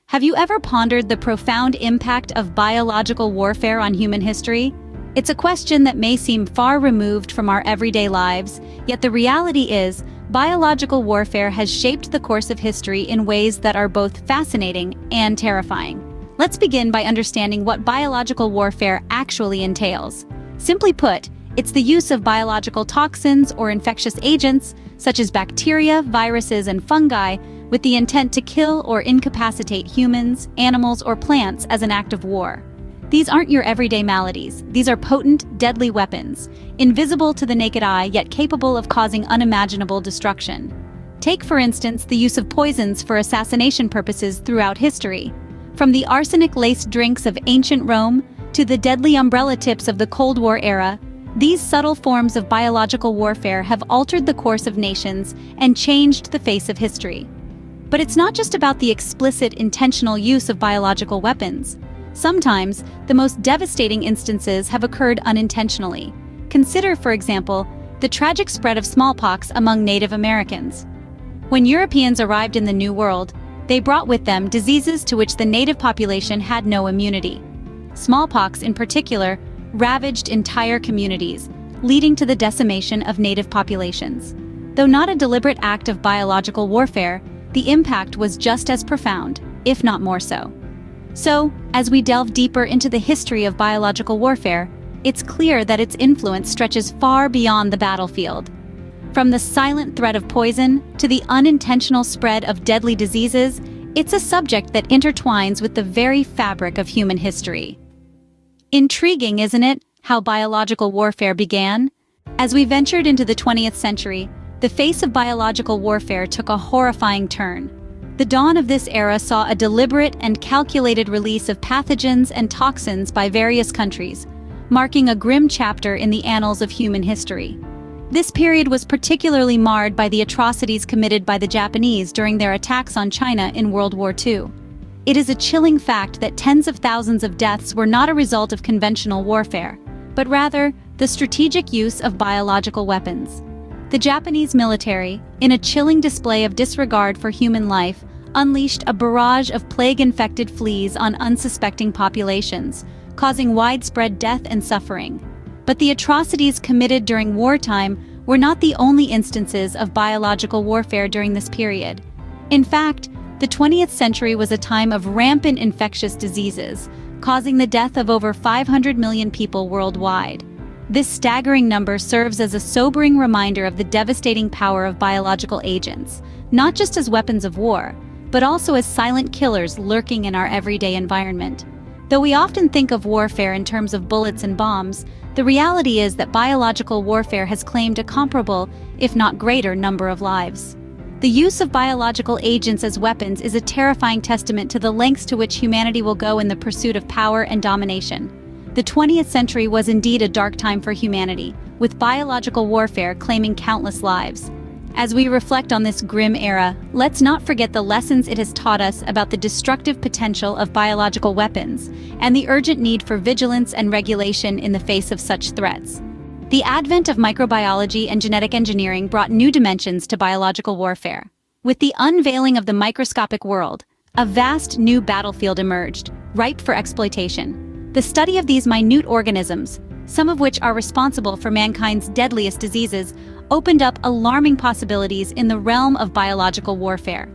Have you ever pondered the profound impact of biological warfare on human history? It's a question that may seem far removed from our everyday lives, yet the reality is, biological warfare has shaped the course of history in ways that are both fascinating and terrifying. Let's begin by understanding what biological warfare actually entails. Simply put, it's the use of biological toxins or infectious agents, such as bacteria, viruses, and fungi, with the intent to kill or incapacitate humans, animals, or plants as an act of war. These aren't your everyday maladies. These are potent, deadly weapons, invisible to the naked eye yet capable of causing unimaginable destruction. Take, for instance, the use of poisons for assassination purposes throughout history. From the arsenic-laced drinks of ancient Rome to the deadly umbrella tips of the Cold War era, these subtle forms of biological warfare have altered the course of nations and changed the face of history. But it's not just about the explicit, intentional use of biological weapons. Sometimes, the most devastating instances have occurred unintentionally. Consider, for example, the tragic spread of smallpox among Native Americans. When Europeans arrived in the New World, they brought with them diseases to which the native population had no immunity. Smallpox, in particular, ravaged entire communities, leading to the decimation of native populations. Though not a deliberate act of biological warfare, the impact was just as profound, if not more so. So, as we delve deeper into the history of biological warfare, it's clear that its influence stretches far beyond the battlefield. From the silent threat of poison to the unintentional spread of deadly diseases, it's a subject that intertwines with the very fabric of human history. Intriguing, isn't it, how biological warfare began? As we ventured into the 20th century, the face of biological warfare took a horrifying turn. The dawn of this era saw a deliberate and calculated release of pathogens and toxins by various countries, marking a grim chapter in the annals of human history. This period was particularly marred by the atrocities committed by the Japanese during their attacks on China in World War II. It is a chilling fact that tens of thousands of deaths were not a result of conventional warfare, but rather the strategic use of biological weapons. The Japanese military, in a chilling display of disregard for human life, unleashed a barrage of plague-infected fleas on unsuspecting populations, causing widespread death and suffering. But the atrocities committed during wartime were not the only instances of biological warfare during this period. In fact, the 20th century was a time of rampant infectious diseases, causing the death of over 500 million people worldwide. This staggering number serves as a sobering reminder of the devastating power of biological agents, not just as weapons of war, but also as silent killers lurking in our everyday environment. Though we often think of warfare in terms of bullets and bombs, the reality is that biological warfare has claimed a comparable, if not greater, number of lives. The use of biological agents as weapons is a terrifying testament to the lengths to which humanity will go in the pursuit of power and domination. The 20th century was indeed a dark time for humanity, with biological warfare claiming countless lives. As we reflect on this grim era, let's not forget the lessons it has taught us about the destructive potential of biological weapons and the urgent need for vigilance and regulation in the face of such threats. The advent of microbiology and genetic engineering brought new dimensions to biological warfare. With the unveiling of the microscopic world, a vast new battlefield emerged, ripe for exploitation. The study of these minute organisms, some of which are responsible for mankind's deadliest diseases, opened up alarming possibilities in the realm of biological warfare.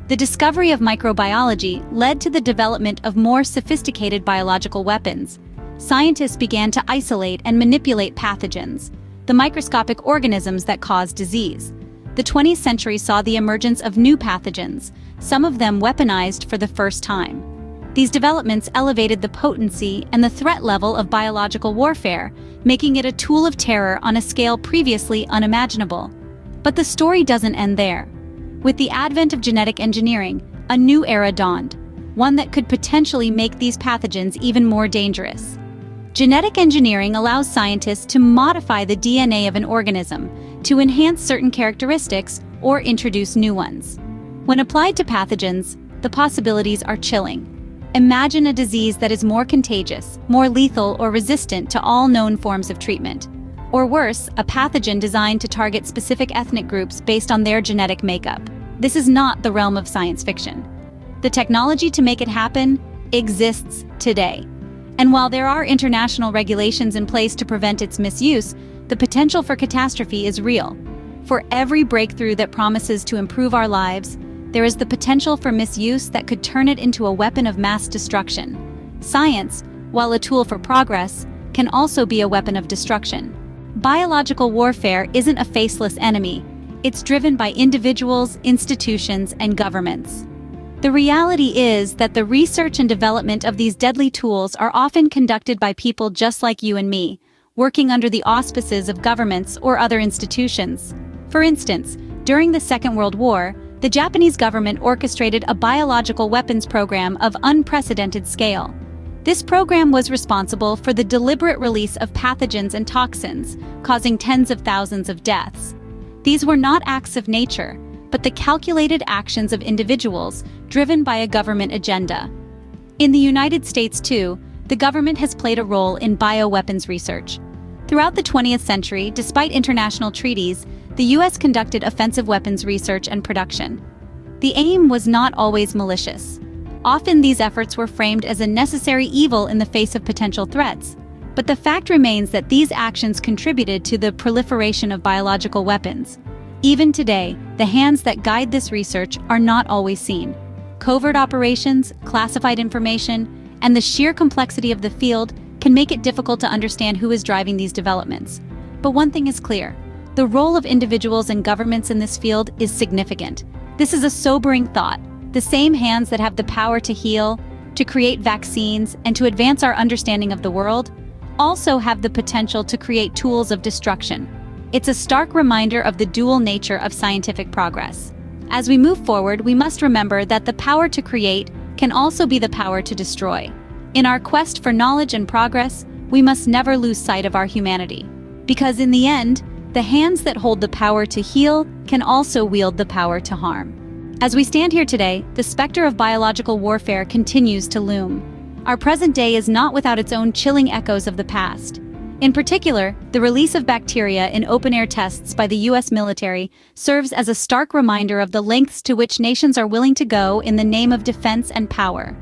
The discovery of microbiology led to the development of more sophisticated biological weapons. Scientists began to isolate and manipulate pathogens, the microscopic organisms that cause disease. The 20th century saw the emergence of new pathogens, some of them weaponized for the first time. These developments elevated the potency and the threat level of biological warfare, making it a tool of terror on a scale previously unimaginable. But the story doesn't end there. With the advent of genetic engineering, a new era dawned, one that could potentially make these pathogens even more dangerous. Genetic engineering allows scientists to modify the DNA of an organism to enhance certain characteristics or introduce new ones. When applied to pathogens, the possibilities are chilling. Imagine a disease that is more contagious, more lethal, or resistant to all known forms of treatment. Or worse, a pathogen designed to target specific ethnic groups based on their genetic makeup. This is not the realm of science fiction. The technology to make it happen exists today. And while there are international regulations in place to prevent its misuse, the potential for catastrophe is real. For every breakthrough that promises to improve our lives, there is the potential for misuse that could turn it into a weapon of mass destruction. Science, while a tool for progress, can also be a weapon of destruction. Biological warfare isn't a faceless enemy. It's driven by individuals, institutions, and governments. The reality is that the research and development of these deadly tools are often conducted by people just like you and me, working under the auspices of governments or other institutions. For instance, during the Second World War, the Japanese government orchestrated a biological weapons program of unprecedented scale. This program was responsible for the deliberate release of pathogens and toxins, causing tens of thousands of deaths. These were not acts of nature, but the calculated actions of individuals driven by a government agenda. In the United States, too, the government has played a role in bioweapons research. Throughout the 20th century, despite international treaties, the U.S. conducted offensive weapons research and production. The aim was not always malicious. Often these efforts were framed as a necessary evil in the face of potential threats. But the fact remains that these actions contributed to the proliferation of biological weapons. Even today, the hands that guide this research are not always seen. Covert operations, classified information, and the sheer complexity of the field can make it difficult to understand who is driving these developments. But one thing is clear: the role of individuals and governments in this field is significant. This is a sobering thought. The same hands that have the power to heal, to create vaccines, and to advance our understanding of the world also have the potential to create tools of destruction. It's a stark reminder of the dual nature of scientific progress. As we move forward, we must remember that the power to create can also be the power to destroy. In our quest for knowledge and progress, we must never lose sight of our humanity. Because in the end, the hands that hold the power to heal can also wield the power to harm. As we stand here today, the specter of biological warfare continues to loom. Our present day is not without its own chilling echoes of the past. In particular, the release of bacteria in open-air tests by the U.S. military serves as a stark reminder of the lengths to which nations are willing to go in the name of defense and power.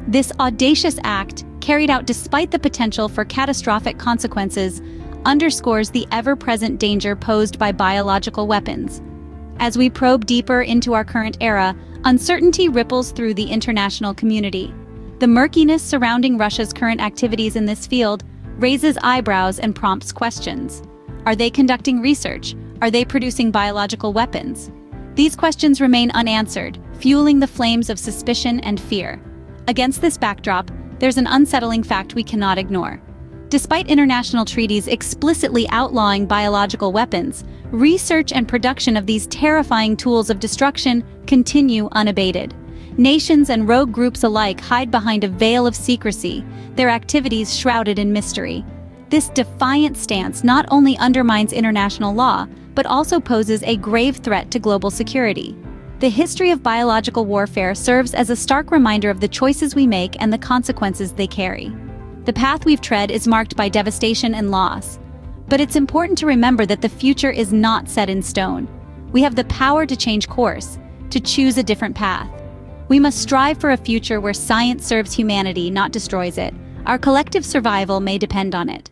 This audacious act, carried out despite the potential for catastrophic consequences, underscores the ever-present danger posed by biological weapons. As we probe deeper into our current era, uncertainty ripples through the international community. The murkiness surrounding Russia's current activities in this field raises eyebrows and prompts questions. Are they conducting research? Are they producing biological weapons? These questions remain unanswered, fueling the flames of suspicion and fear. Against this backdrop, there's an unsettling fact we cannot ignore. Despite international treaties explicitly outlawing biological weapons, research and production of these terrifying tools of destruction continue unabated. Nations and rogue groups alike hide behind a veil of secrecy, their activities shrouded in mystery. This defiant stance not only undermines international law, but also poses a grave threat to global security. The history of biological warfare serves as a stark reminder of the choices we make and the consequences they carry. The path we've tread is marked by devastation and loss. But it's important to remember that the future is not set in stone. We have the power to change course, to choose a different path. We must strive for a future where science serves humanity, not destroys it. Our collective survival may depend on it.